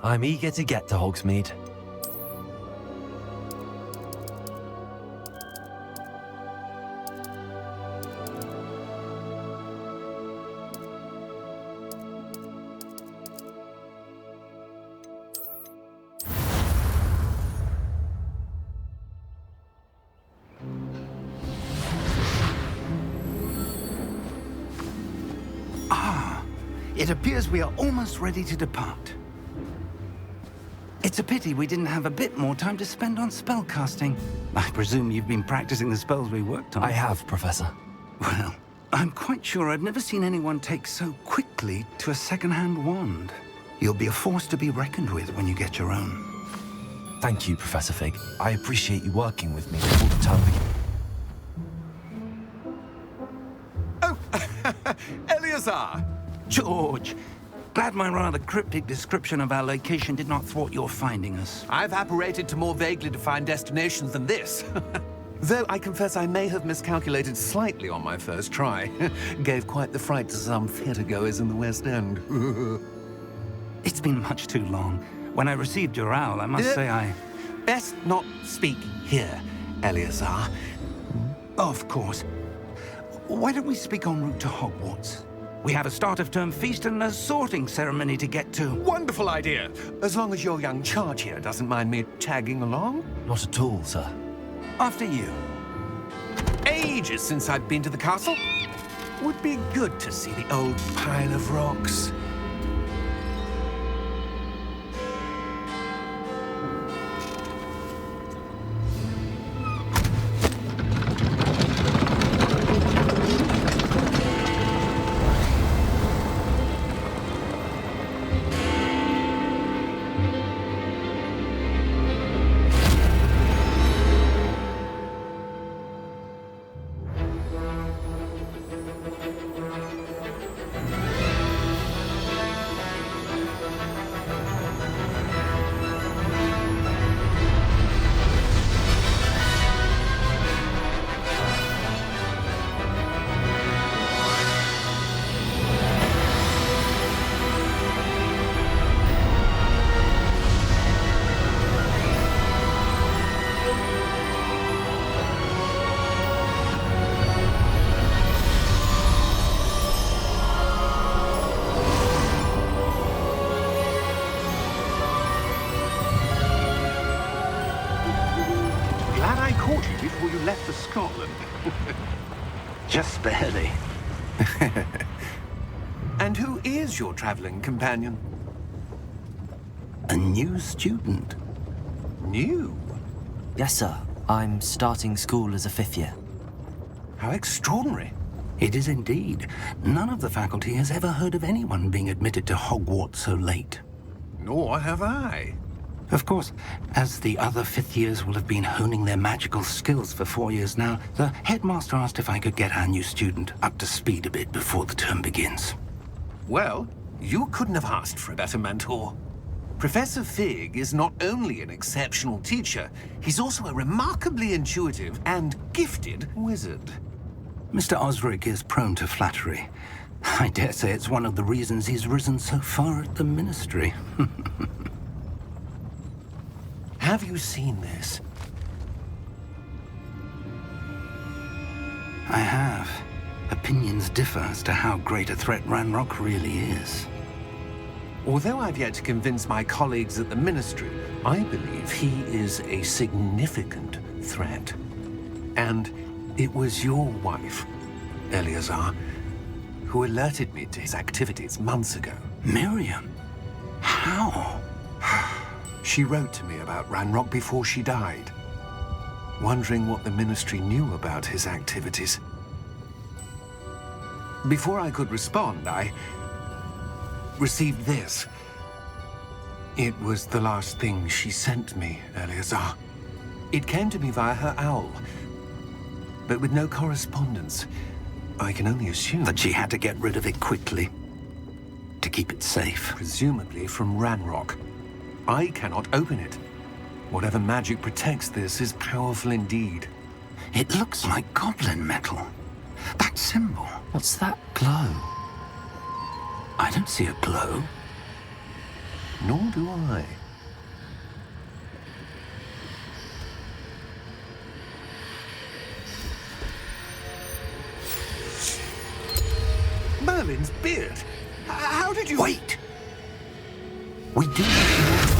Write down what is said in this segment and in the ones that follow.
I'm eager to get to Hogsmeade. It appears we are almost ready to depart. It's a pity we didn't have a bit more time to spend on spellcasting. I presume you've been practicing the spells we worked on. I have, Professor. Well, I'm quite sure I've never seen anyone take so quickly to a second-hand wand. You'll be a force to be reckoned with when you get your own. Thank you, Professor Fig. I appreciate you working with me before the term begins. Oh, Eleazar! George, glad my rather cryptic description of our location did not thwart your finding us. I've apparated to more vaguely defined destinations than this. Though I confess I may have miscalculated slightly on my first try. Gave quite the fright to some theatre-goers in the West End. It's been much too long. When I received your owl, I must say I... Best not speak here, Eleazar. Of course. Why don't we speak en route to Hogwarts? We have a start-of-term feast and a sorting ceremony to get to. Wonderful idea! As long as your young charge here doesn't mind me tagging along. Not at all, sir. After you. Ages since I've been to the castle. Would be good to see the old pile of rocks. Before you left for Scotland. Just barely. And who is your traveling companion? A new student. New? Yes, sir. I'm starting school as a 5th year. How extraordinary. It is indeed. None of the faculty has ever heard of anyone being admitted to Hogwarts so late. Nor have I. Of course, as the other 5th years will have been honing their magical skills for 4 years now, the headmaster asked if I could get our new student up to speed a bit before the term begins. Well, you couldn't have asked for a better mentor. Professor Fig is not only an exceptional teacher, he's also a remarkably intuitive and gifted wizard. Mr. Osric is prone to flattery. I dare say it's one of the reasons he's risen so far at the Ministry. Have you seen this? I have. Opinions differ as to how great a threat Ranrock really is. Although I've yet to convince my colleagues at the Ministry, I believe he is a significant threat. And it was your wife, Eleazar, who alerted me to his activities months ago. Miriam? How? She wrote to me about Ranrock before she died, wondering what the Ministry knew about his activities. Before I could respond, I received this. It was the last thing she sent me, Eleazar. It came to me via her owl, but with no correspondence. I can only assume That she had to get rid of it quickly, to keep it safe. presumably from Ranrock. I cannot open it. Whatever magic protects this is powerful indeed. It looks like goblin metal. That symbol. What's that glow? I don't see a glow. Nor do I. Merlin's beard! How did you... Wait! We do have to...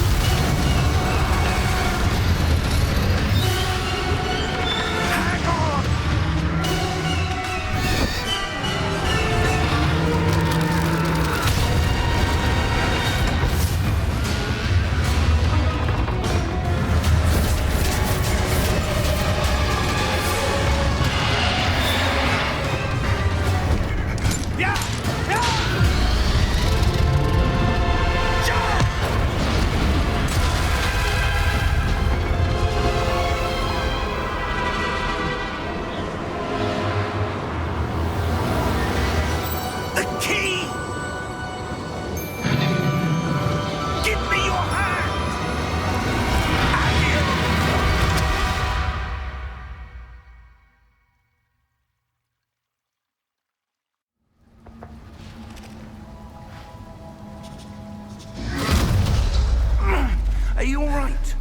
Are you all right?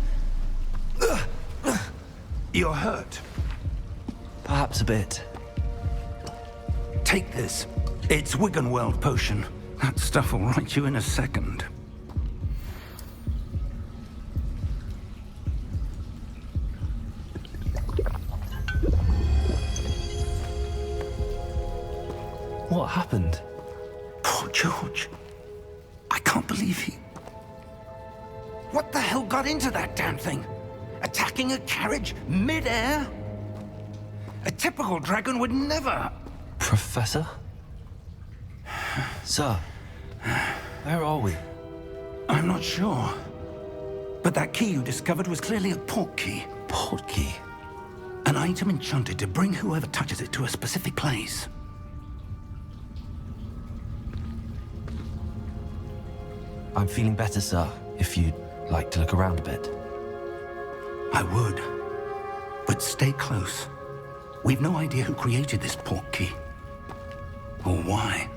You're hurt. Perhaps a bit. Take this. It's Wiggenweld potion. That stuff will right you in a second. What happened? Poor George. I can't believe he... What the hell got into that damn thing? Attacking a carriage mid-air? A typical dragon would never... Professor? Sir, where are we? I'm not sure. But that key you discovered was clearly a port key. Port key? An item enchanted to bring whoever touches it to a specific place. I'm feeling better, sir, if you'd like to look around a bit. I would. But stay close. We've no idea who created this port key. Or why.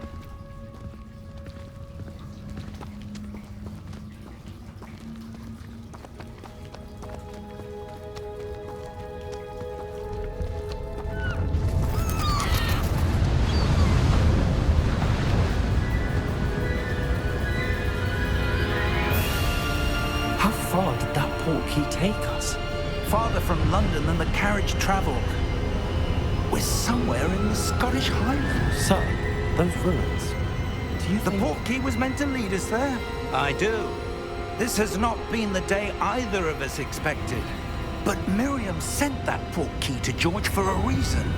How far did that port key take us? Farther from London than the carriage traveled. We're somewhere in the Scottish Highlands. Sir, those ruins. Do you The think... port key was meant to lead us there? I do. This has not been the day either of us expected. But Miriam sent that port key to George for a reason.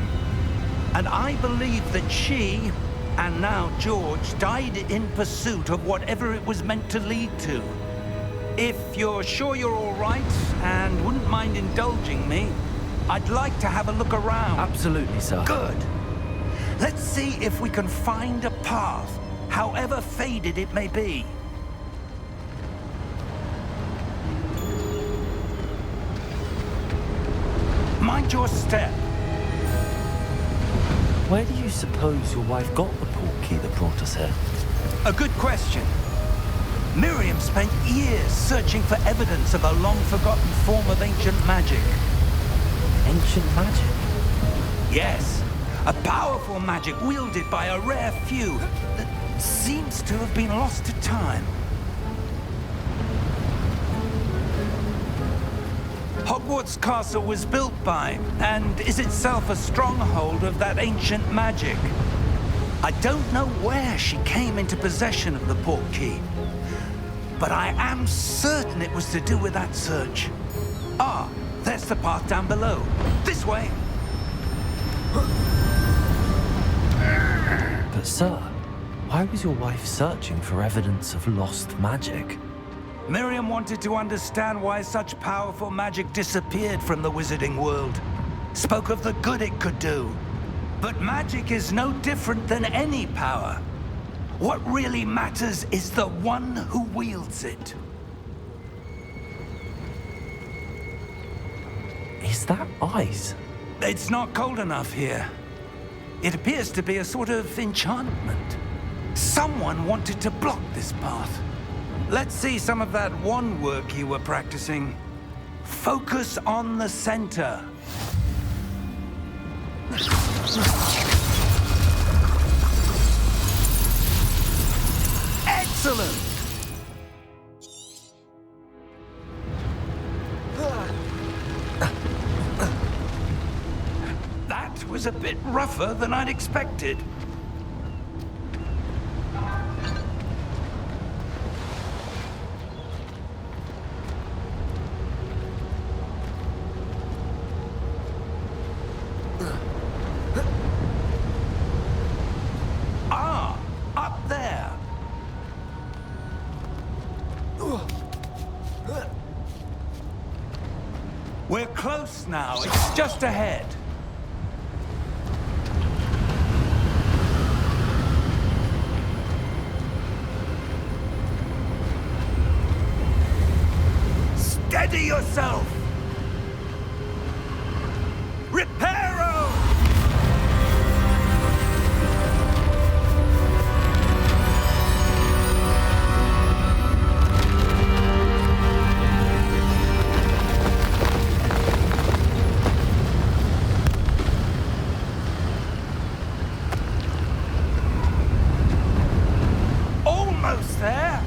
And I believe that she, and now George, died in pursuit of whatever it was meant to lead to. If you're sure you're all right and wouldn't mind indulging me, I'd like to have a look around. Absolutely, sir. Good. Let's see if we can find a path, however faded it may be. Mind your step. Where do you suppose your wife got the port key that brought us here? A good question. Miriam spent years searching for evidence of a long-forgotten form of ancient magic. Ancient magic? Yes, a powerful magic wielded by a rare few that seems to have been lost to time. Hogwarts Castle was built by, and is itself a stronghold of that ancient magic. I don't know where she came into possession of the port key, but I am certain it was to do with that search. Ah, there's the path down below. This way. But sir, why was your wife searching for evidence of lost magic? Miriam wanted to understand why such powerful magic disappeared from the wizarding world. Spoke of the good it could do. But magic is no different than any power. What really matters is the one who wields it. Is that ice? It's not cold enough here. It appears to be a sort of enchantment. Someone wanted to block this path. Let's see some of that one work you were practicing. Focus on the center. Excellent! That was a bit rougher than I'd expected. Ah, up there. We're close now. It's just ahead. Steady yourself! Reparo! Almost there!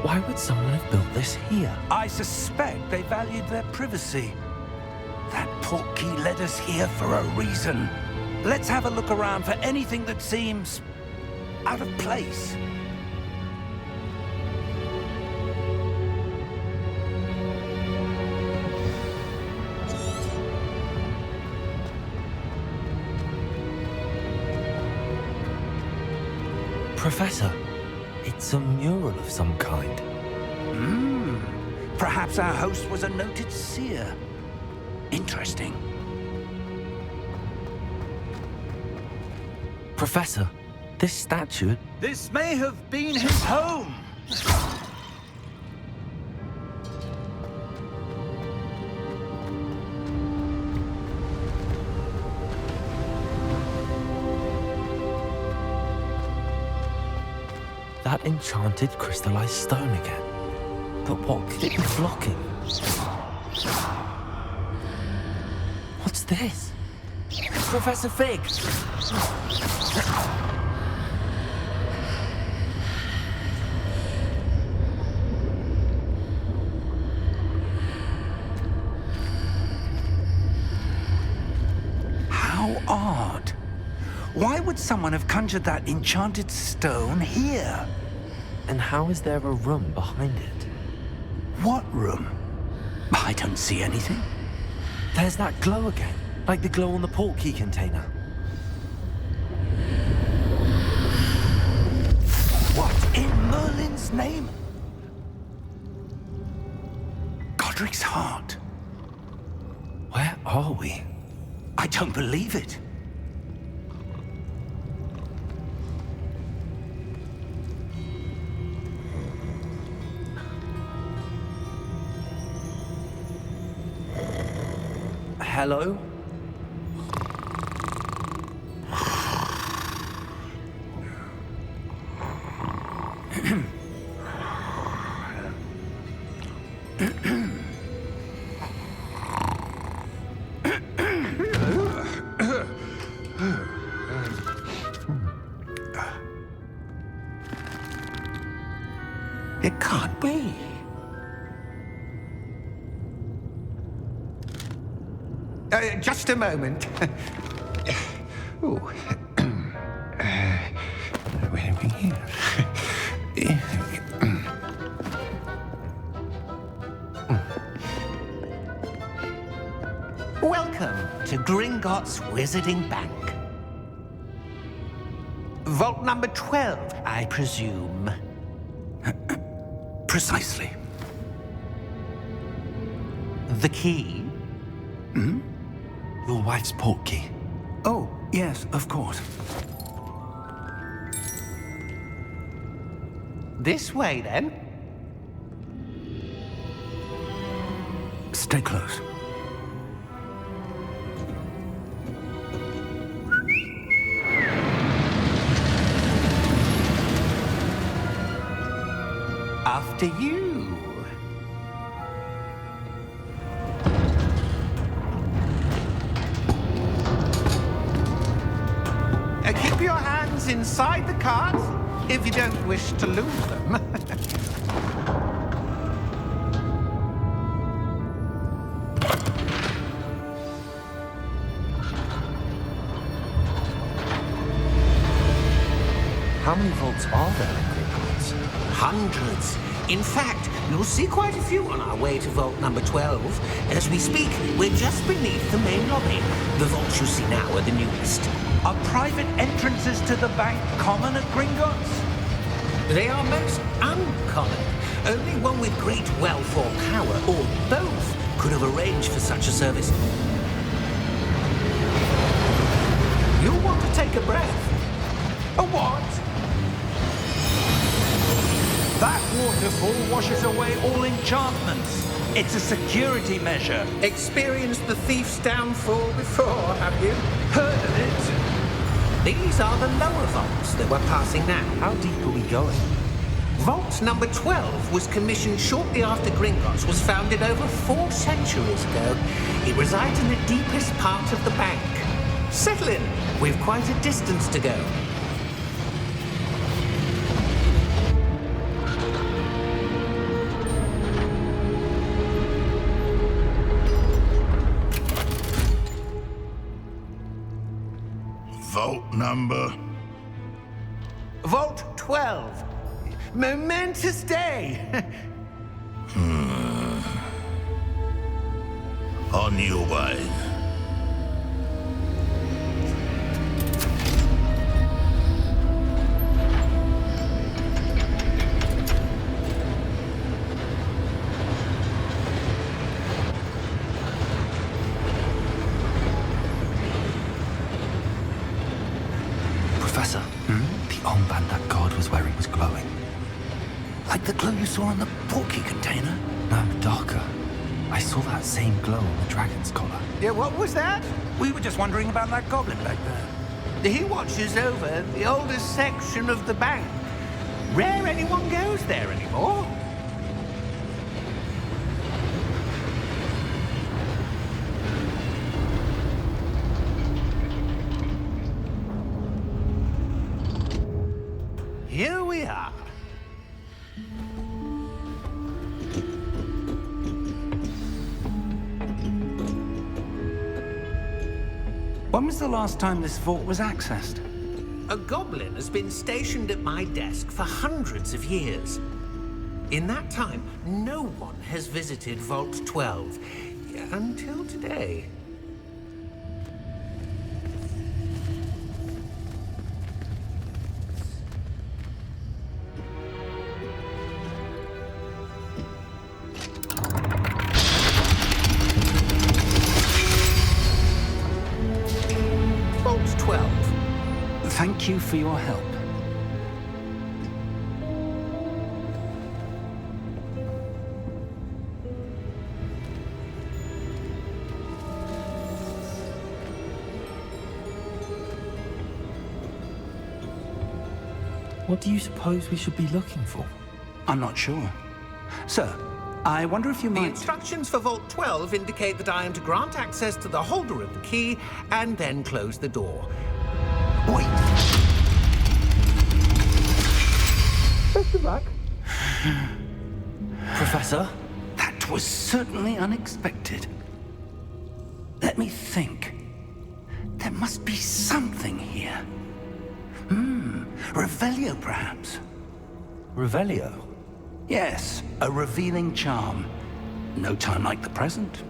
Why would someone have built this here? I suspect they valued their privacy. That portkey led us here for a reason. Let's have a look around for anything that seems out of place. Professor, it's a mural of some kind. Perhaps our host was a noted seer. Interesting. Professor, this statue... This may have been his home. That enchanted crystallized stone again. But what could it be blocking? What's this? Professor Fig! How odd. Why would someone have conjured that enchanted stone here? And how is there a room behind it? What room? I don't see anything. There's that glow again, like the glow on the portkey container. What in Merlin's name? Godric's heart. Where are we? I don't believe it. Hello? It can't be. Just a moment. Ooh. Where are we here? Welcome to Gringotts Wizarding Bank. Vault number 12, I presume. Precisely. The key? Your wife's portkey. Oh, yes, of course. This way, then. Stay close. After you. Keep your hands inside the cart if you don't wish to lose them. How many vaults are there in Hogwarts? Hundreds. In fact, you'll see quite a few on our way to vault number 12. As we speak, we're just beneath the main lobby. The vaults you see now are the newest. Are private entrances to the bank common at Gringotts? They are most uncommon. Only one with great wealth or power, or both, could have arranged for such a service. You'll want to take a breath. A what? That waterfall washes away all enchantments. It's a security measure. Experienced the thief's downfall before, have you? Heard of it? These are the lower vaults that we're passing now. How deep are we going? Vault number 12 was commissioned shortly after Gringotts was founded over 4 centuries ago. It resides in the deepest part of the bank. Settle in. We've quite a distance to go. Vault number? Vault 12. Momentous day. On your way. Professor, the armband that guard was wearing was glowing. Like the glow you saw on the porky container? No, darker. I saw that same glow on the dragon's collar. Yeah, what was that? We were just wondering about that goblin back there. He watches over the oldest section of the bank. Rare anyone goes there anymore. Here we are. When was the last time this vault was accessed? A goblin has been stationed at my desk for hundreds of years. In that time, no one has visited Vault 12 until today. Vault 12. Thank you for your help. What do you suppose we should be looking for? I'm not sure. Sir, I wonder if you The might... instructions for Vault 12 indicate that I am to grant access to the holder of the key and then close the door. Wait! Best of luck. Professor? That was certainly unexpected. Let me think. There must be something here. Revelio, perhaps? Revelio? Yes, a revealing charm. No time like the present.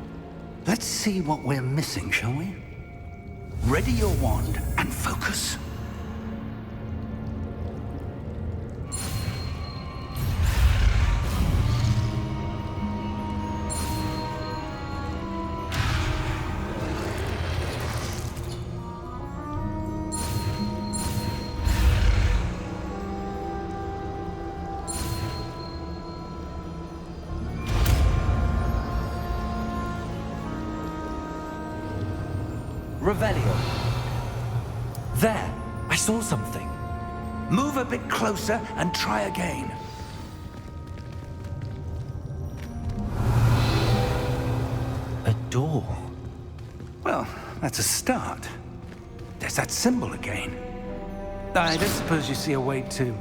Let's see what we're missing, shall we? Ready your wand and focus. Revelio. There! I saw something. Move a bit closer and try again. A door. Well, that's a start. There's that symbol again. I don't suppose you see a way to...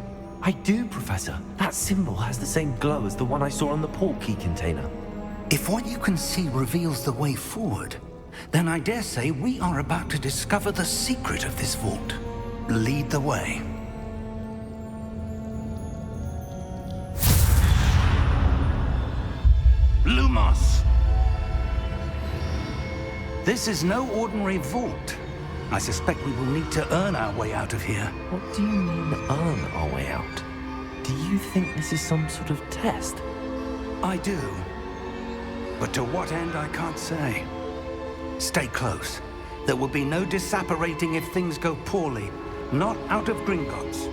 I do, Professor. That symbol has the same glow as the one I saw on the port key container. If what you can see reveals the way forward, then I dare say we are about to discover the secret of this vault. Lead the way. Lumos! This is no ordinary vault. I suspect we will need to earn our way out of here. What do you mean, earn our way out? Do you think this is some sort of test? I do. But to what end, I can't say. Stay close. There will be no disapparating if things go poorly. Not out of Gringotts.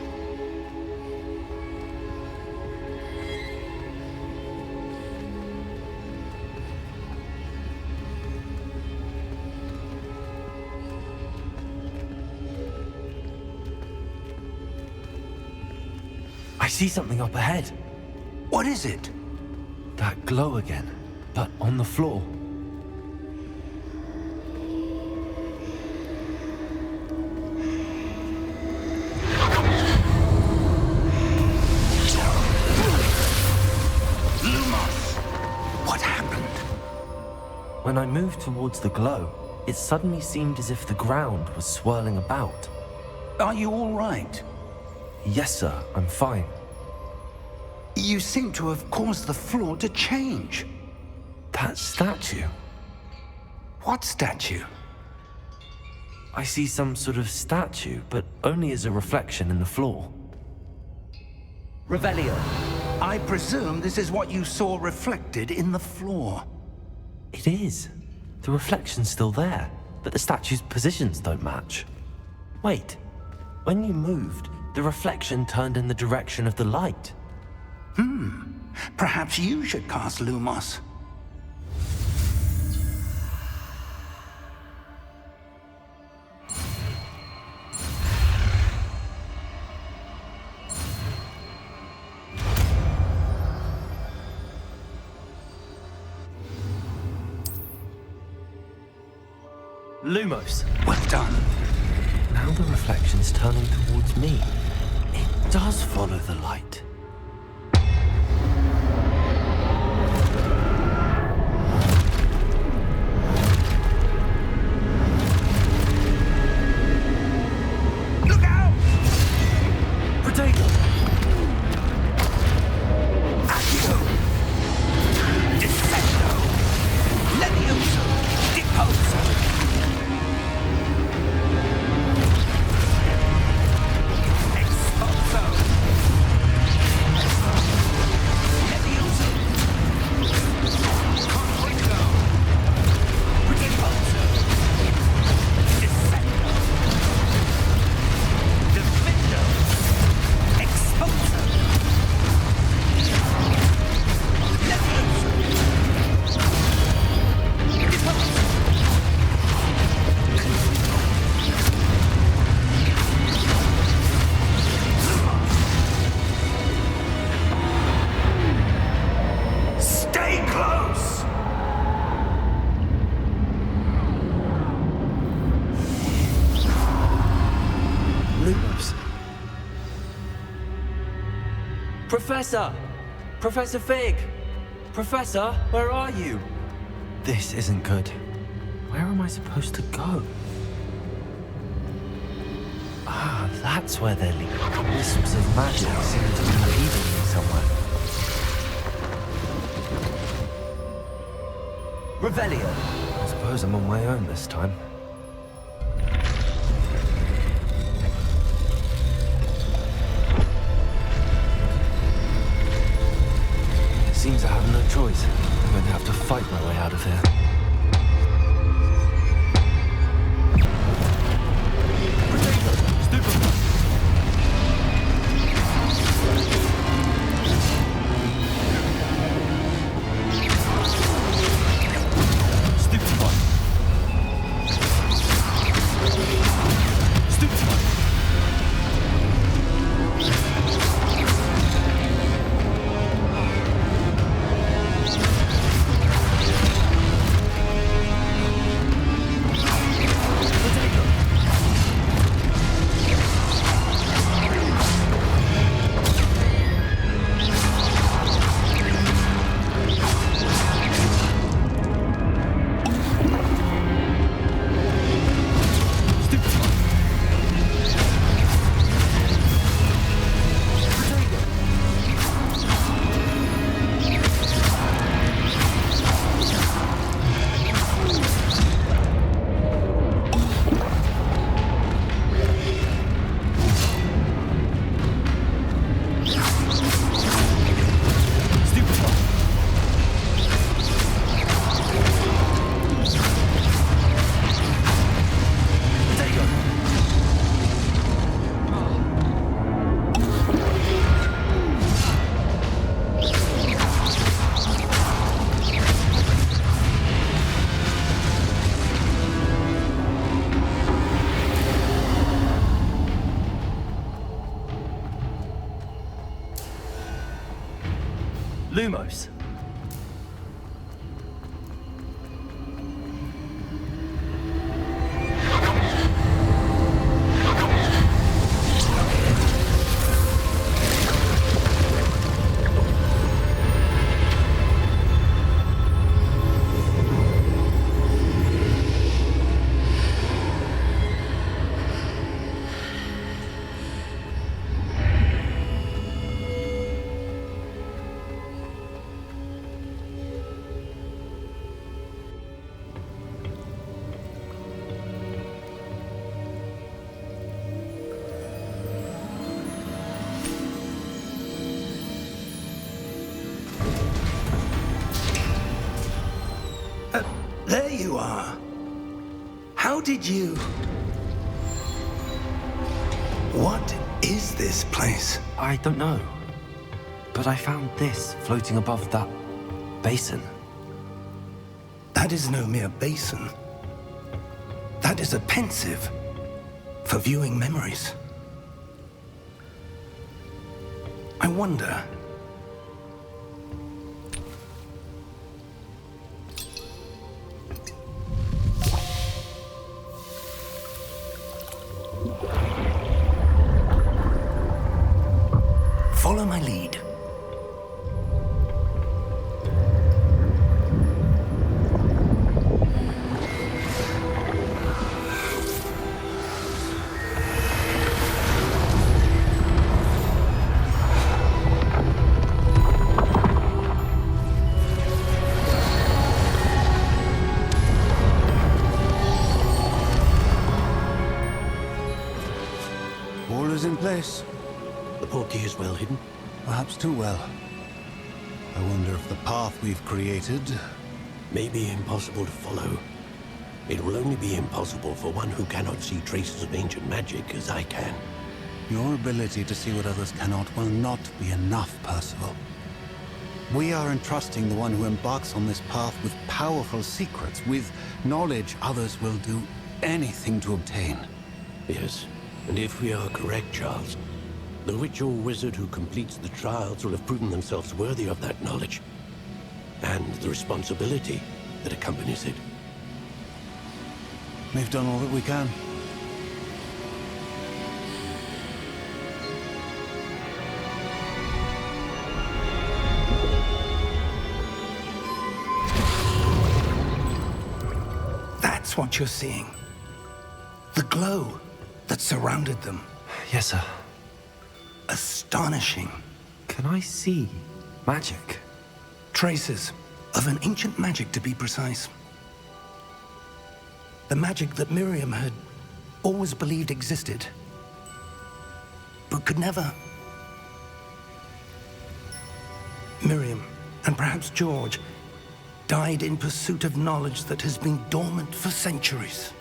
I see something up ahead. What is it? That glow again, but on the floor. Lumos! What happened? When I moved towards the glow, it suddenly seemed as if the ground was swirling about. Are you all right? Yes, sir, I'm fine. You seem to have caused the floor to change. That statue. What statue? I see some sort of statue, but only as a reflection in the floor. Revelio. I presume this is what you saw reflected in the floor. It is. The reflection's still there, but the statue's positions don't match. Wait, when you moved, the reflection turned in the direction of the light. Perhaps you should cast Lumos. Lumos! Well done. Now the reflection's turning towards me. It does follow the light. Look out! Potato! Accio! Defendo! Levioso! Deposo! Expulso! Levioso! Conflicto! Deposo! Defendo! Defendo! Expulso! Levioso! Deposo! Stay close! Lumos! Professor! Professor Fig! Professor, where are you? This isn't good. Where am I supposed to go? Ah, that's where they're leading. Wisps of magic seem to be leading me somewhere. Revelio! I suppose I'm on my own this time. Seems I have no choice. I'm going to have to fight my way out of here. Stupid one. Lumos. There you are. How did you... What is this place? I don't know. But I found this floating above that basin. That is no mere basin. That is a pensive for viewing memories. I wonder... Follow my lead. All is in place. The portkey is well hidden. Perhaps too well. I wonder if the path we've created... May be impossible to follow. It will only be impossible for one who cannot see traces of ancient magic as I can. Your ability to see what others cannot will not be enough, Percival. We are entrusting the one who embarks on this path with powerful secrets, with knowledge others will do anything to obtain. Yes, and if we are correct, Charles, the witch or wizard who completes the trials will have proven themselves worthy of that knowledge, and the responsibility that accompanies it. We've done all that we can. That's what you're seeing. The glow that surrounded them. Yes, sir. Astonishing. Can I see magic? Traces of an ancient magic, to be precise. The magic that Miriam had always believed existed, but could never. Miriam, and perhaps George, died in pursuit of knowledge that has been dormant for centuries.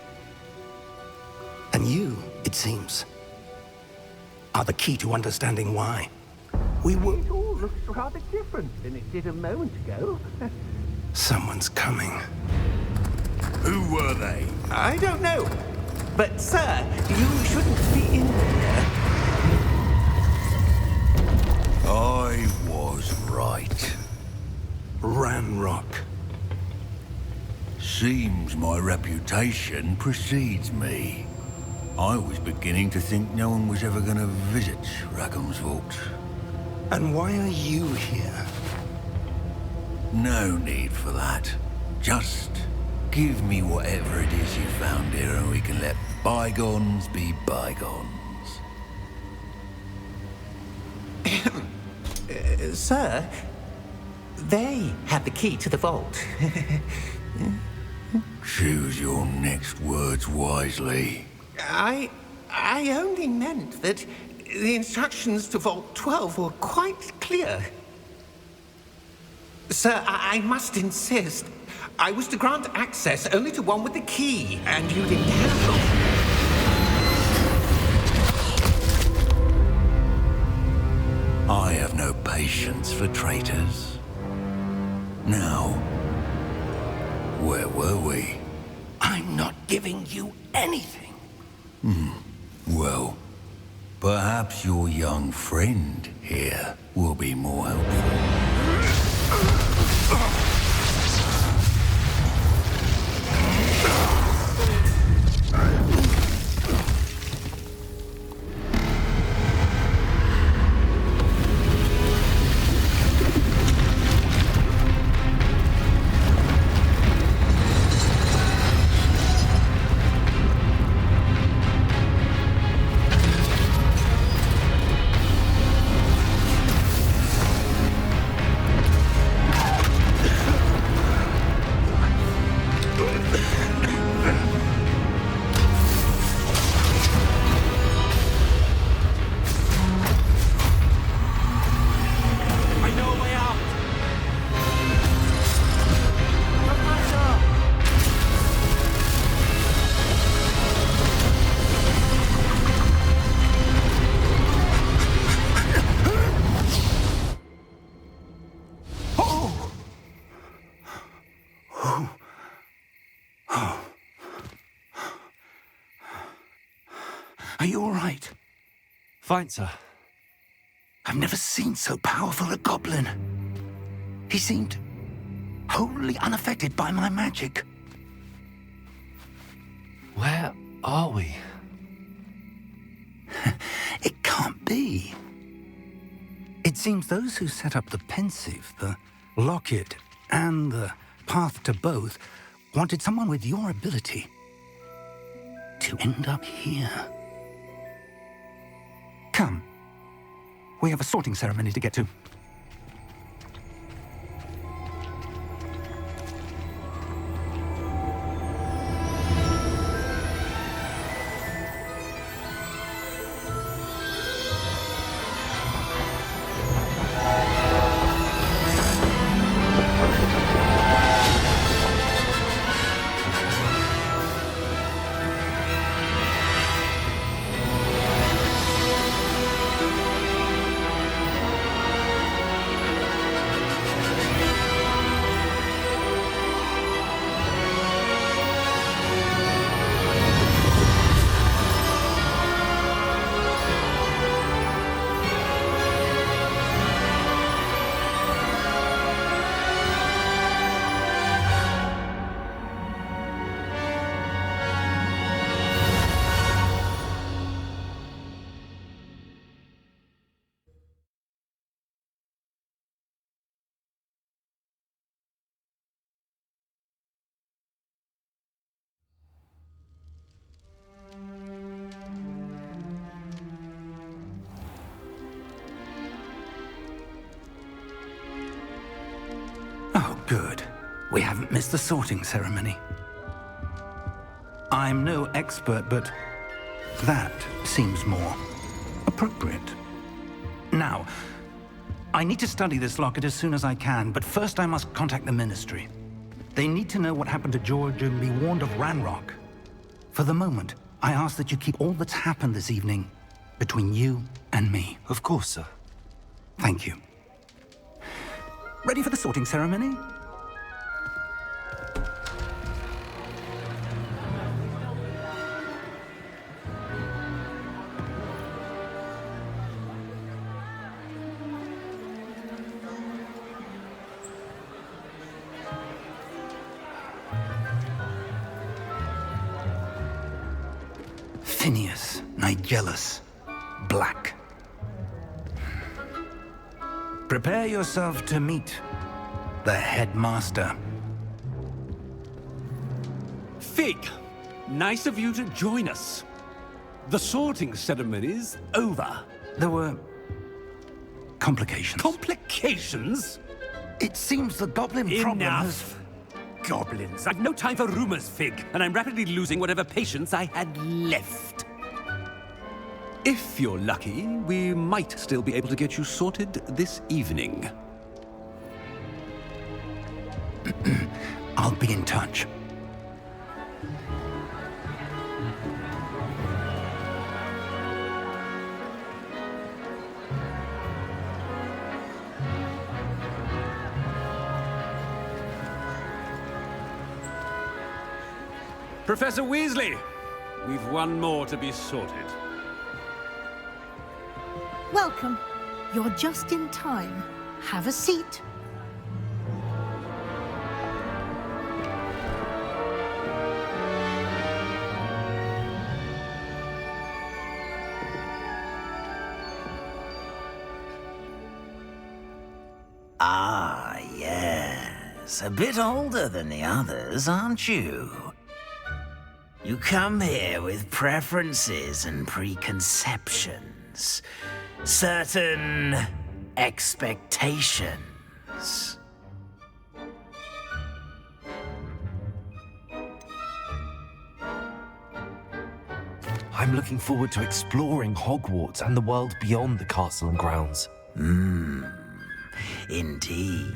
And you, it seems, are the key to understanding why. We were... It all looks rather different than it did a moment ago. Someone's coming. Who were they? I don't know. But, sir, you shouldn't be in here. I was right. Ranrock. Seems my reputation precedes me. I was beginning to think no one was ever going to visit Rackham's vault. And why are you here? No need for that. Just give me whatever it is you found here and we can let bygones be bygones. Sir, they had the key to the vault. Choose your next words wisely. I only meant that the instructions to Vault 12 were quite clear. Sir, I must insist. I was to grant access only to one with the key, and you didn't have them. I have no patience for traitors. Now, where were we? I'm not giving you anything. Well, perhaps your young friend here will be more helpful. Are you all right? Fine, sir. I've never seen so powerful a goblin. He seemed wholly unaffected by my magic. Where are we? It can't be. It seems those who set up the pensive, the locket, and the path to both wanted someone with your ability to end up here. Come. We have a sorting ceremony to get to. Oh, good. We haven't missed the sorting ceremony. I'm no expert, but that seems more appropriate. Now, I need to study this locket as soon as I can, but first I must contact the Ministry. They need to know what happened to George and be warned of Ranrock. For the moment, I ask that you keep all that's happened this evening between you and me. Of course, sir. Thank you. Ready for the sorting ceremony? Phineas, Nigellus, Black. Prepare yourself to meet the headmaster. Fig, nice of you to join us. The sorting ceremony's over. There were complications. Complications? It seems the goblin problem has... Enough. Goblins. I've no time for rumors, Fig, and I'm rapidly losing whatever patience I had left. If you're lucky, we might still be able to get you sorted this evening. I'll be in touch. Professor Weasley, we've one more to be sorted. Welcome. You're just in time. Have a seat. Ah, yes. A bit older than the others, aren't you? You come here with preferences and preconceptions. Certain expectations. I'm looking forward to exploring Hogwarts and the world beyond the castle and grounds. Indeed.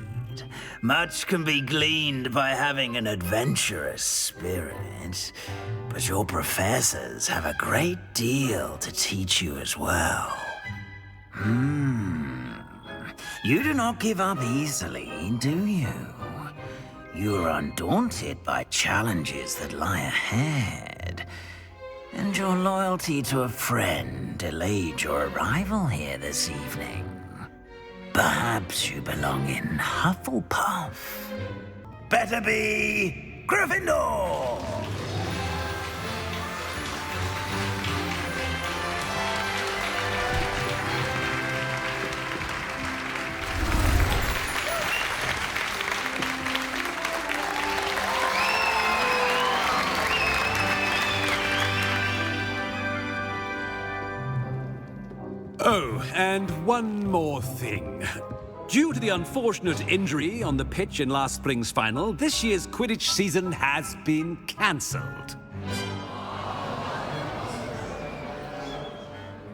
Much can be gleaned by having an adventurous spirit, but your professors have a great deal to teach you as well. You do not give up easily, do you? You are undaunted by challenges that lie ahead, and your loyalty to a friend delayed your arrival here this evening. Perhaps you belong in Hufflepuff. Better be Gryffindor! Oh, and one more thing. Due to the unfortunate injury on the pitch in last spring's final, this year's Quidditch season has been cancelled.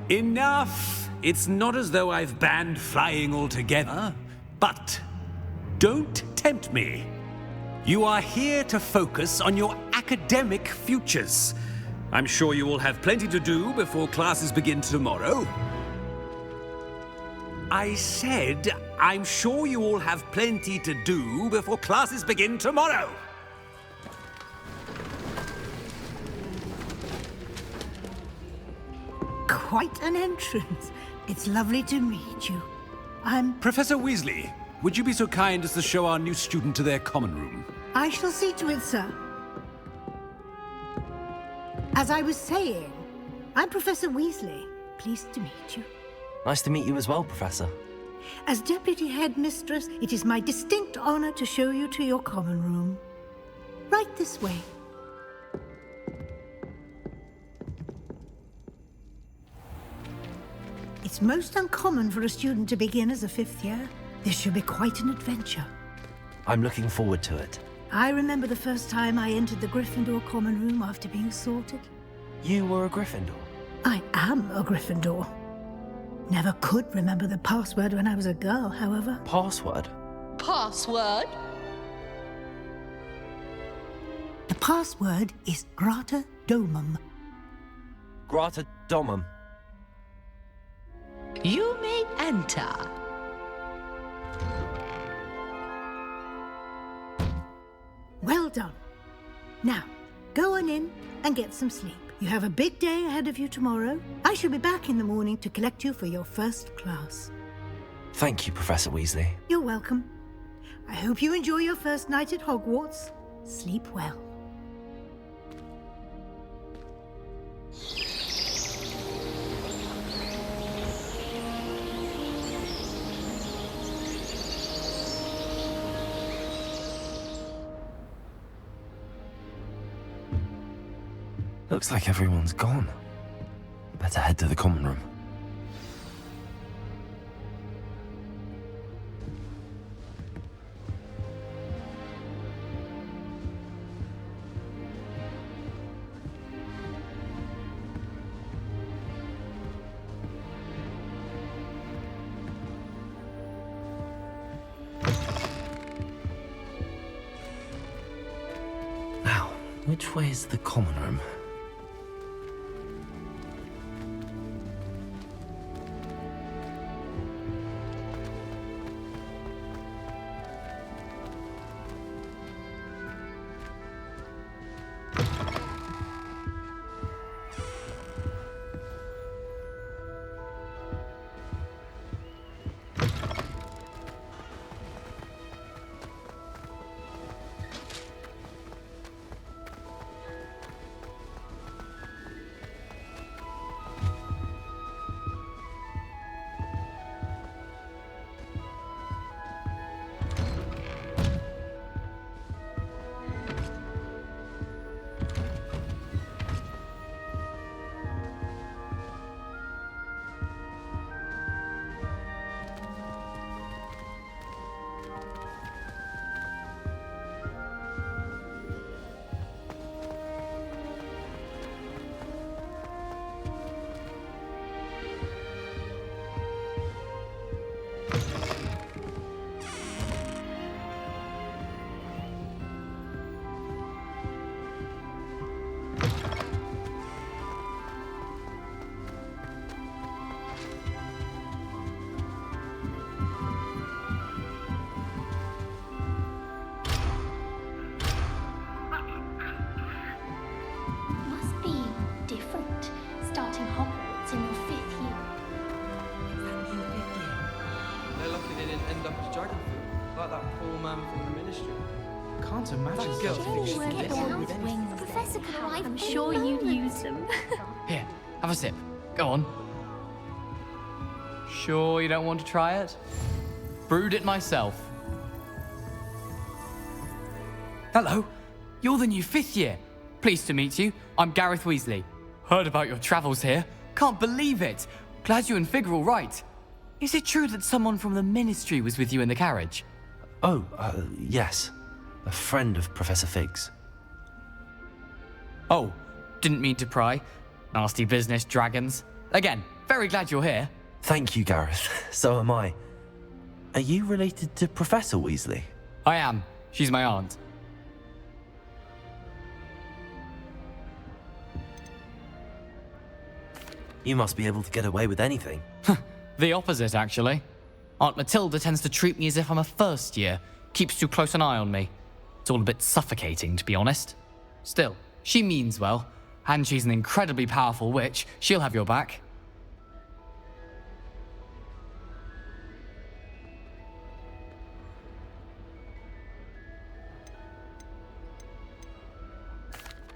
Enough! It's not as though I've banned flying altogether, but don't tempt me. You are here to focus on your academic futures. I'm sure you will have plenty to do before classes begin tomorrow. I said, I'm sure you all have plenty to do before classes begin tomorrow. Quite an entrance. It's lovely to meet you. Professor Weasley, would you be so kind as to show our new student to their common room? I shall see to it, sir. As I was saying, I'm Professor Weasley. Pleased to meet you. Nice to meet you as well, Professor. As Deputy Headmistress, it is my distinct honor to show you to your common room. Right this way. It's most uncommon for a student to begin as a fifth year. This should be quite an adventure. I'm looking forward to it. I remember the first time I entered the Gryffindor common room after being sorted. You were a Gryffindor? I am a Gryffindor. Never could remember the password when I was a girl, however. Password? Password? The password is Grata Domum. Grata Domum. You may enter. Well done. Now, go on in and get some sleep. You have a big day ahead of you tomorrow. I shall be back in the morning to collect you for your first class. Thank you, Professor Weasley. You're welcome. I hope you enjoy your first night at Hogwarts. Sleep well. Looks like everyone's gone. Better head to the common room. Now, which way is the common room? about that poor man from the ministry. Can't imagine That girl girl thinks she thinks can she get can away get with away anything. with Professor could arrive. I'm sure you'd use them. Here, have a sip. Go on. Sure you don't want to try it? Brewed it myself. Hello, you're the new 5th year. Pleased to meet you. I'm Gareth Weasley. Heard about your travels here. Can't believe it. Glad you and Fig are all right. Is it true that someone from the ministry was with you in the carriage? Oh, yes. A friend of Professor Fig's. Oh, didn't mean to pry. Nasty business, dragons. Again, very glad you're here. Thank you, Gareth. So am I. Are you related to Professor Weasley? I am. She's my aunt. You must be able to get away with anything. The opposite, actually. Aunt Matilda tends to treat me as if I'm a first year. Keeps too close an eye on me. It's all a bit suffocating, to be honest. Still, she means well. And she's an incredibly powerful witch. She'll have your back.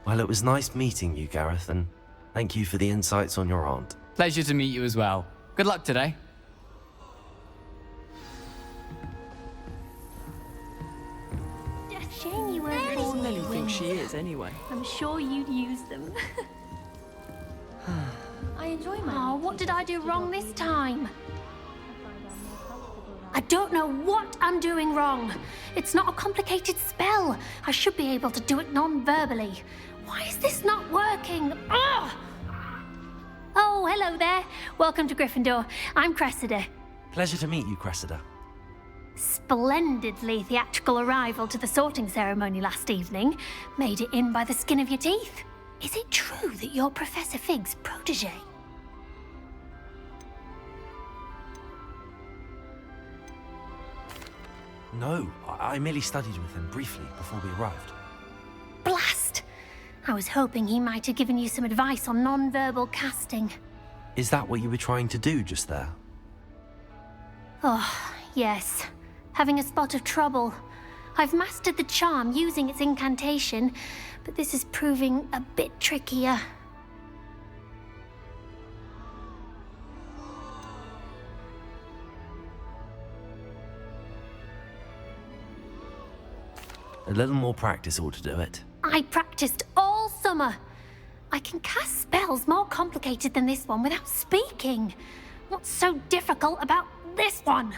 Well, it was nice meeting you, Gareth, and thank you for the insights on your aunt. Pleasure to meet you as well. Good luck today. Shame you weren't. Who does Nelly think she is, anyway? I'm sure you'd use them. I enjoy my. Oh, what did I do wrong this time? I don't know what I'm doing wrong. It's not a complicated spell. I should be able to do it non-verbally. Why is this not working? Ugh! Oh, hello there. Welcome to Gryffindor. I'm Cressida. Pleasure to meet you, Cressida. Splendidly theatrical arrival to the sorting ceremony last evening. Made it in by the skin of your teeth. Is it true that you're Professor Fig's protege? No, I merely studied with him briefly before we arrived. Blast! I was hoping he might have given you some advice on non-verbal casting. Is that what you were trying to do just there? Oh, yes. Having a spot of trouble. I've mastered the charm using its incantation, but this is proving a bit trickier. A little more practice ought to do it. I practiced all summer. I can cast spells more complicated than this one without speaking. What's so difficult about this one?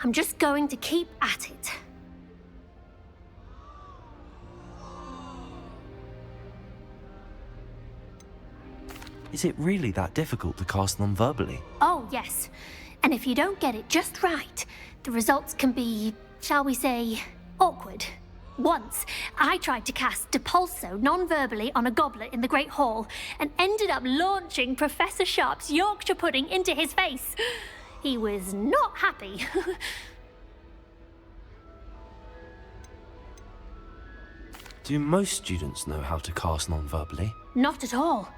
I'm just going to keep at it. Is it really that difficult to cast non-verbally? Oh, yes. And if you don't get it just right, the results can be, shall we say, awkward. Once, I tried to cast Depulso non-verbally on a goblet in the Great Hall and ended up launching Professor Sharp's Yorkshire pudding into his face. He was not happy. Do most students know how to cast non-verbally? Not at all.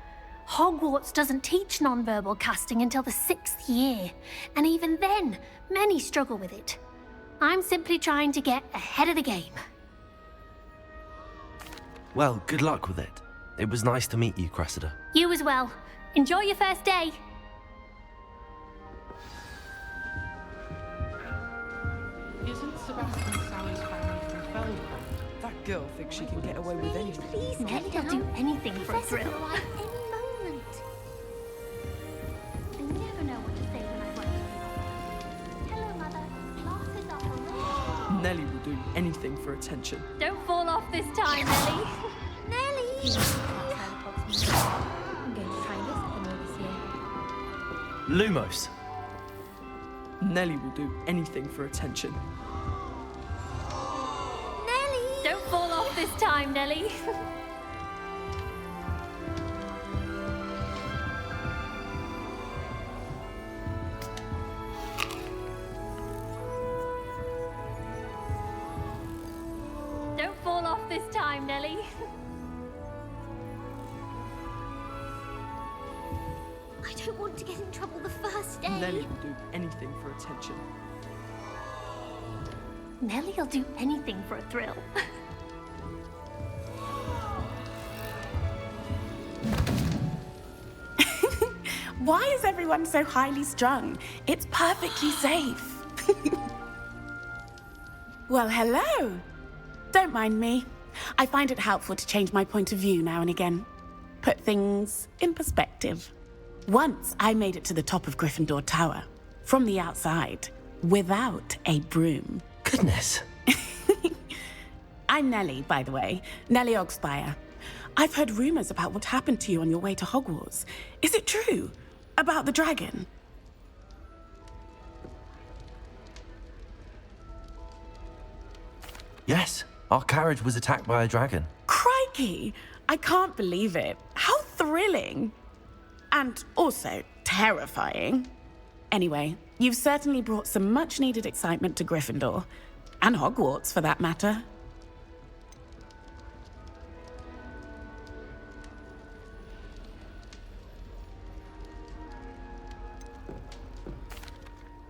Hogwarts doesn't teach non-verbal casting until the 6th year, and even then, many struggle with it. I'm simply trying to get ahead of the game. Well, good luck with it. It was nice to meet you, Cressida. You as well. Enjoy your first day. Isn't Sebastian Sally's family from Feldcroft? That girl thinks she can get away with anything. Please, Nelly will do anything for a thrill. Any moment. I never know what to say when I write. Hello, Mother. Classes are horrific. Nelly will do anything for attention. Don't fall off this time, Nelly. Nelly! I'm going to try this at the this year. Lumos! Nelly will do anything for attention. Nelly! Don't fall off this time, Nelly. Don't fall off this time, Nelly. I don't want to get in trouble the first day. Nelly will do anything for attention. Nellie'll do anything for a thrill. Why is everyone so highly strung? It's perfectly safe. Well, hello. Don't mind me. I find it helpful to change my point of view now and again. Put things in perspective. Once I made it to the top of Gryffindor Tower, from the outside, without a broom. Goodness. I'm Nellie, by the way. Nellie Ogspire. I've heard rumors about what happened to you on your way to Hogwarts. Is it true? About the dragon? Yes, our carriage was attacked by a dragon. Crikey! I can't believe it. How thrilling! And also terrifying. Anyway, you've certainly brought some much-needed excitement to Gryffindor. And Hogwarts, for that matter.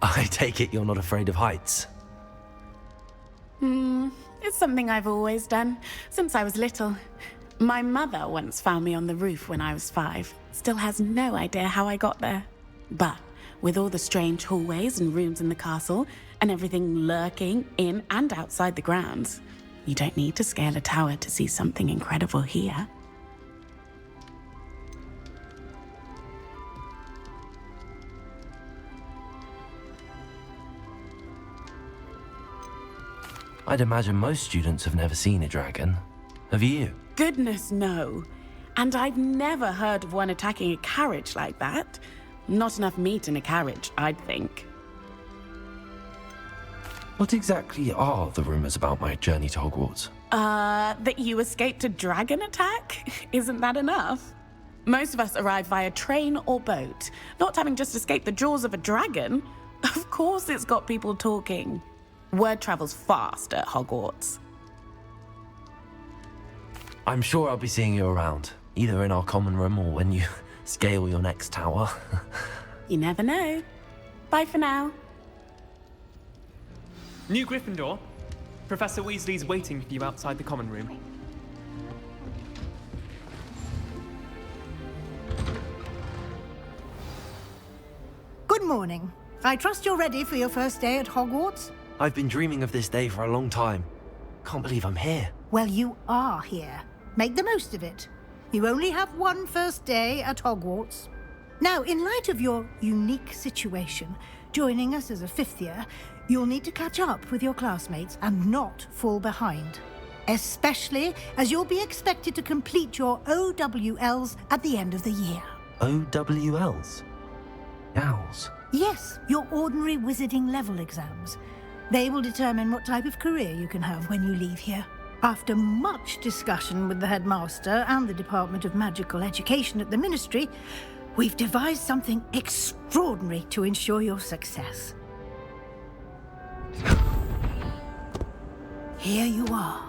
I take it you're not afraid of heights. It's something I've always done, since I was little. My mother once found me on the roof when I was 5. Still has no idea how I got there. But with all the strange hallways and rooms in the castle, and everything lurking in and outside the grounds, you don't need to scale a tower to see something incredible here. I'd imagine most students have never seen a dragon. Have you? Goodness, no. And I've never heard of one attacking a carriage like that. Not enough meat in a carriage, I'd think. What exactly are the rumors about my journey to Hogwarts? That you escaped a dragon attack? Isn't that enough? Most of us arrive via train or boat, not having just escaped the jaws of a dragon. Of course it's got people talking. Word travels fast at Hogwarts. I'm sure I'll be seeing you around, either in our common room or when you scale your next tower. You never know. Bye for now. New Gryffindor. Professor Weasley's waiting for you outside the common room. Good morning. I trust you're ready for your first day at Hogwarts? I've been dreaming of this day for a long time. Can't believe I'm here. Well, you are here. Make the most of it. You only have one first day at Hogwarts. Now, in light of your unique situation, joining us as a 5th year, you'll need to catch up with your classmates and not fall behind. Especially as you'll be expected to complete your OWLs at the end of the year. OWLs? Owls? Yes, your ordinary wizarding level exams. They will determine what type of career you can have when you leave here. After much discussion with the headmaster and the Department of Magical Education at the Ministry, we've devised something extraordinary to ensure your success. Here you are.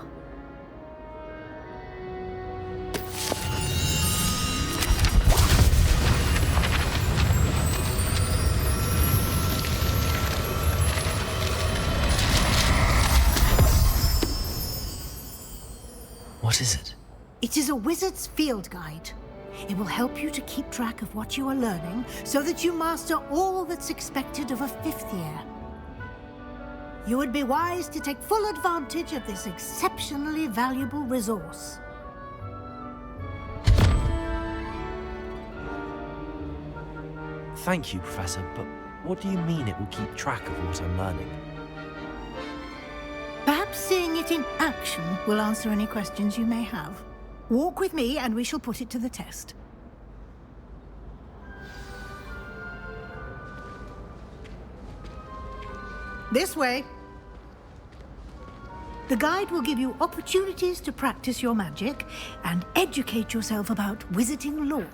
What is it? It is a wizard's field guide. It will help you to keep track of what you are learning so that you master all that's expected of a 5th year. You would be wise to take full advantage of this exceptionally valuable resource. Thank you, Professor, but what do you mean it will keep track of what I'm learning? Perhaps seeing it in action will answer any questions you may have. Walk with me and we shall put it to the test. This way. The guide will give you opportunities to practice your magic and educate yourself about wizarding lore.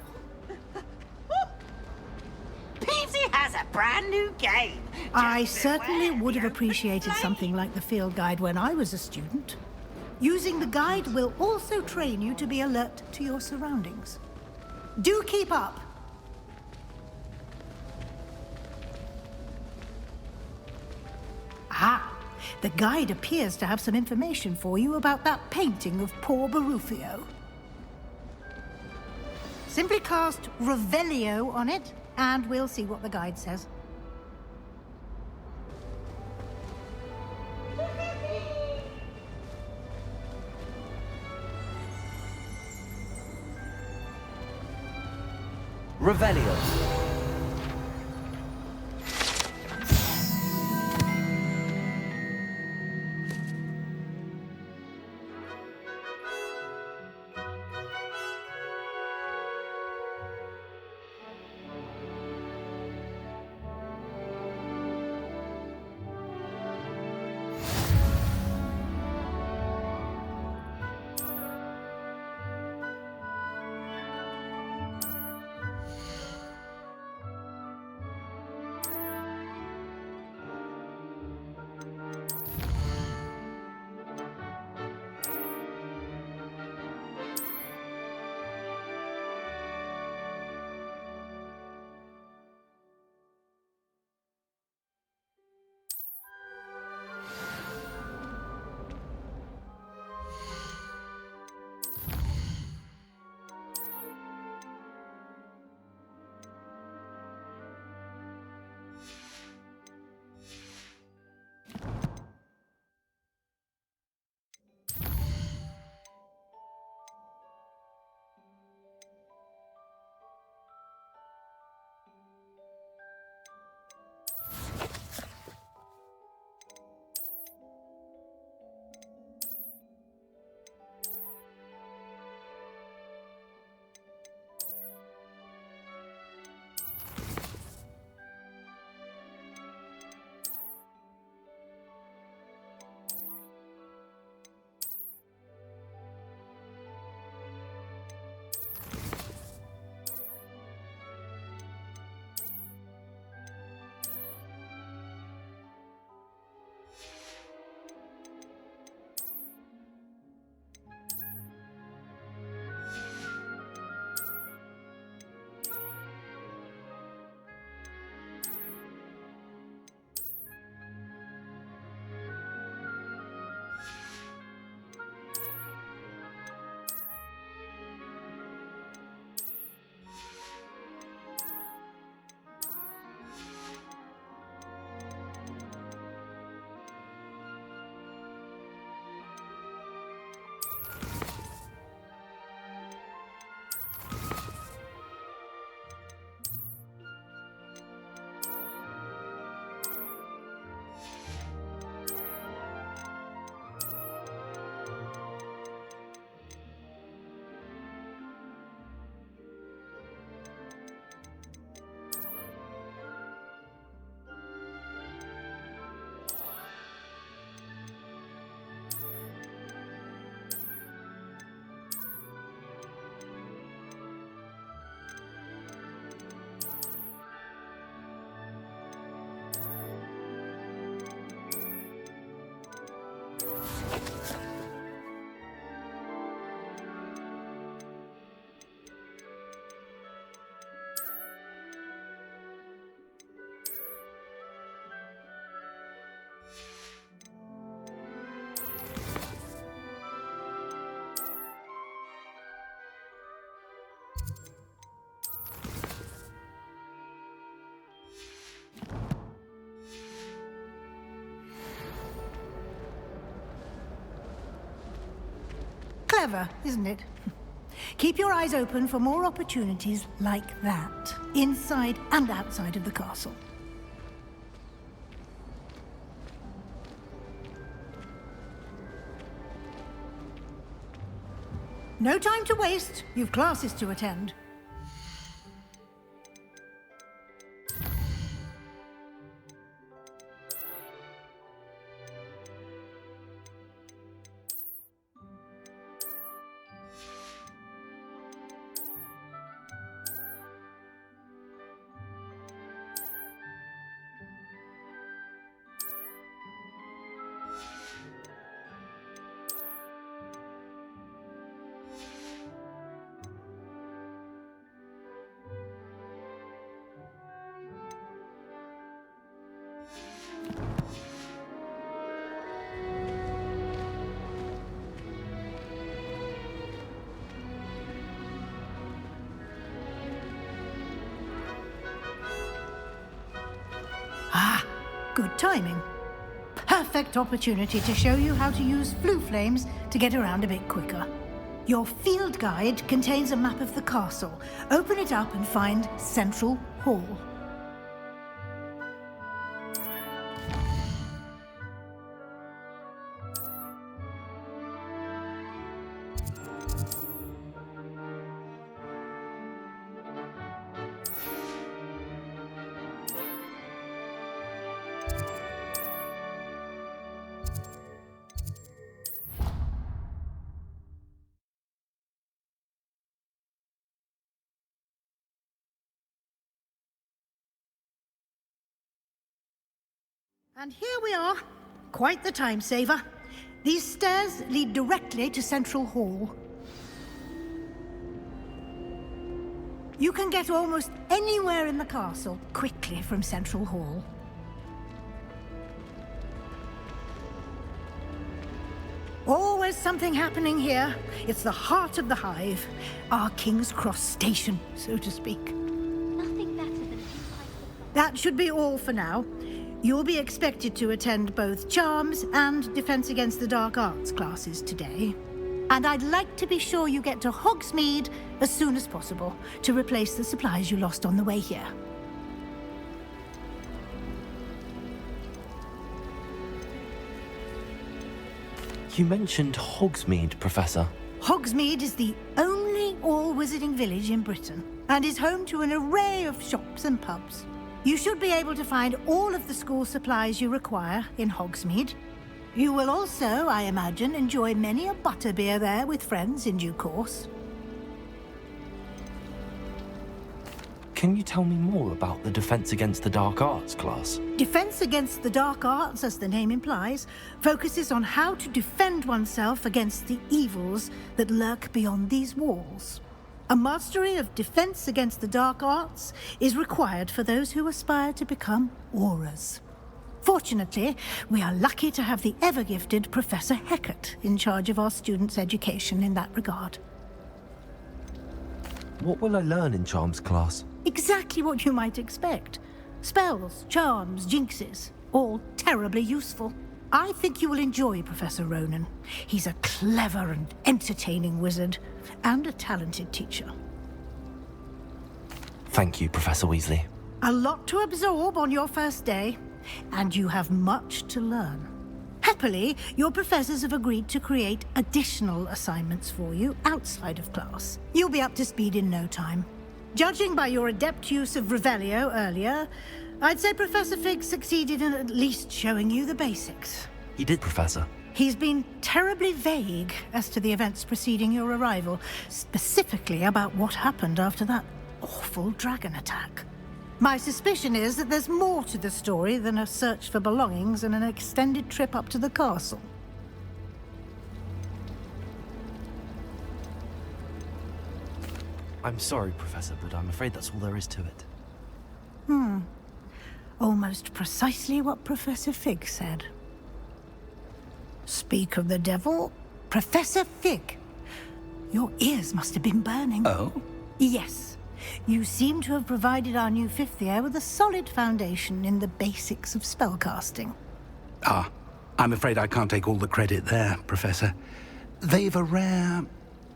Peavesy has a brand new game. I certainly would have appreciated something like the field guide when I was a student. Using the guide will also train you to be alert to your surroundings. Do keep up. Ah, The guide appears to have some information for you about that painting of poor Barufio. Simply cast Revelio on it, and we'll see what the guide says. Revelio. Clever, isn't it? Keep your eyes open for more opportunities like that, inside and outside of the castle. No time to waste. You've classes to attend. Good timing. Perfect opportunity to show you how to use flue flames to get around a bit quicker. Your field guide contains a map of the castle. Open it up and find Central Hall. And here we are. Quite the time saver. These stairs lead directly to Central Hall. You can get almost anywhere in the castle quickly from Central Hall. Always something happening here. It's the heart of the hive. Our King's Cross station, so to speak. Nothing better than That should be all for now. You'll be expected to attend both Charms and Defense Against the Dark Arts classes today. And I'd like to be sure you get to Hogsmeade as soon as possible to replace the supplies you lost on the way here. You mentioned Hogsmeade, Professor. Hogsmeade is the only all-wizarding village in Britain and is home to an array of shops and pubs. You should be able to find all of the school supplies you require in Hogsmeade. You will also, I imagine, enjoy many a butterbeer there with friends in due course. Can you tell me more about the Defense Against the Dark Arts class? Defense Against the Dark Arts, as the name implies, focuses on how to defend oneself against the evils that lurk beyond these walls. A mastery of Defense Against the Dark Arts is required for those who aspire to become Aurors. Fortunately, we are lucky to have the ever-gifted Professor Hecat in charge of our students' education in that regard. What will I learn in Charms class? Exactly what you might expect. Spells, charms, jinxes, all terribly useful. I think you will enjoy Professor Ronan. He's a clever and entertaining wizard, and a talented teacher. Thank you, Professor Weasley. A lot to absorb on your first day, and you have much to learn. Happily, your professors have agreed to create additional assignments for you outside of class. You'll be up to speed in no time. Judging by your adept use of Revelio earlier, I'd say Professor Fig succeeded in at least showing you the basics. He did, Professor. He's been terribly vague as to the events preceding your arrival, specifically about what happened after that awful dragon attack. My suspicion is that there's more to the story than a search for belongings and an extended trip up to the castle. I'm sorry, Professor, but I'm afraid that's all there is to it. Almost precisely what Professor Fig said. Speak of the devil, Professor Fig. Your ears must have been burning. Oh? Yes. You seem to have provided our new fifth year with a solid foundation in the basics of spellcasting. Ah, I'm afraid I can't take all the credit there, Professor. They've a rare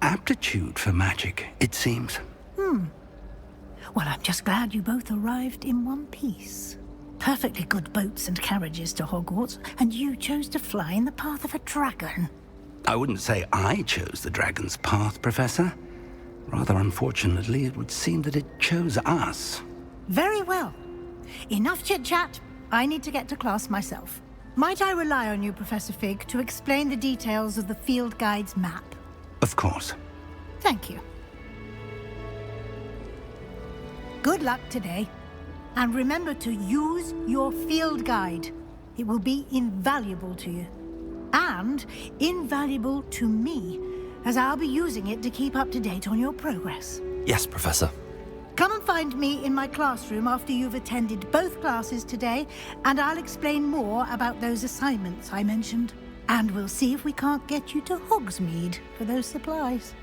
aptitude for magic, it seems. Well, I'm just glad you both arrived in one piece. Perfectly good boats and carriages to Hogwarts, and you chose to fly in the path of a dragon. I wouldn't say I chose the dragon's path, Professor. Rather unfortunately, it would seem that it chose us. Very well. Enough chit-chat. I need to get to class myself. Might I rely on you, Professor Fig, to explain the details of the field guide's map? Of course. Thank you. Good luck today. And remember to use your field guide. It will be invaluable to you. And invaluable to me, as I'll be using it to keep up to date on your progress. Yes, Professor. Come and find me in my classroom after you've attended both classes today, and I'll explain more about those assignments I mentioned. And we'll see if we can't get you to Hogsmeade for those supplies.